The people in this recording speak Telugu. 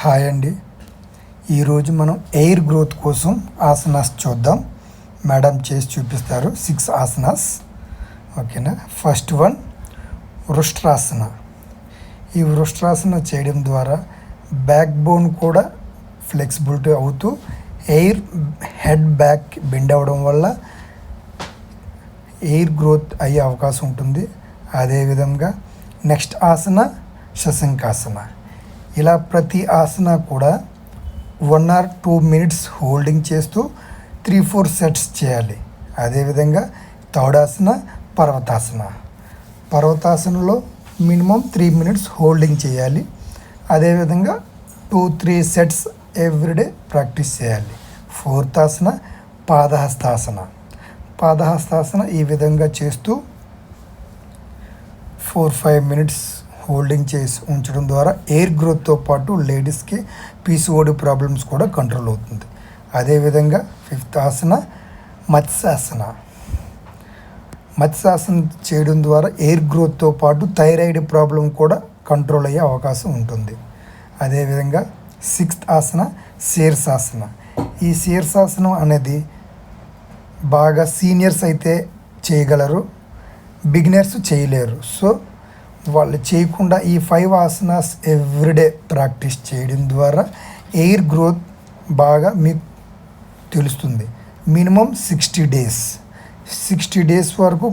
హాయ్ అండి. ఈరోజు మనం ఎయిర్ గ్రోత్ కోసం ఆసనాస్ చూద్దాం. మేడం చేసి చూపిస్తారు 6 ఆసనాస్. ఓకేనా. ఫస్ట్ వన్ వృష్ట్రాసన. ఈ వృష్ట్రాసన చేయడం ద్వారా బ్యాక్ బోన్ కూడా ఫ్లెక్సిబిలిటీ అవుతూ హెడ్ బ్యాక్ బెండ్ అవ్వడం వల్ల ఎయిర్ గ్రోత్ అయ్యే అవకాశం ఉంటుంది. అదేవిధంగా నెక్స్ట్ ఆసన శశంకాసన. ఇలా ప్రతి ఆసన కూడా 1 or 2 minutes హోల్డింగ్ చేస్తూ 3-4 సెట్స్ చేయాలి. అదేవిధంగా థర్డ్ ఆసన పర్వతాసన. పర్వతాసనలో మినిమం 3 minutes హోల్డింగ్ చేయాలి. అదేవిధంగా 2-3 సెట్స్ ఎవ్రీడే ప్రాక్టీస్ చేయాలి. ఫోర్త్ ఆసన పాదహస్తాసన. పాదహస్తాసన ఈ విధంగా చేస్తూ 4-5 minutes హోల్డింగ్ చేసి ఉంచడం ద్వారా ఎయిర్ గ్రోత్తో పాటు లేడీస్కి పీసీఓడి ప్రాబ్లమ్స్ కూడా కంట్రోల్ అవుతుంది. అదేవిధంగా ఫిఫ్త్ ఆసన మత్స్యాసన. మత్స్యాసన చేయడం ద్వారా ఎయిర్ గ్రోత్తో పాటు థైరాయిడ్ ప్రాబ్లం కూడా కంట్రోల్ అయ్యే అవకాశం ఉంటుంది. అదేవిధంగా సిక్స్త్ ఆసన శీర్షాసన. ఈ శీర్షాసనం అనేది బాగా సీనియర్స్ అయితే చేయగలరు, బిగినర్స్ చేయలేరు. సో వాళ్ళు చేయకుండా ఈ 5 ఆసనాస్ ఎవ్రీడే ప్రాక్టీస్ చేయడం ద్వారా ఎయిర్ గ్రోత్ బాగా మీకు తెలుస్తుంది. మినిమం 60 days వరకు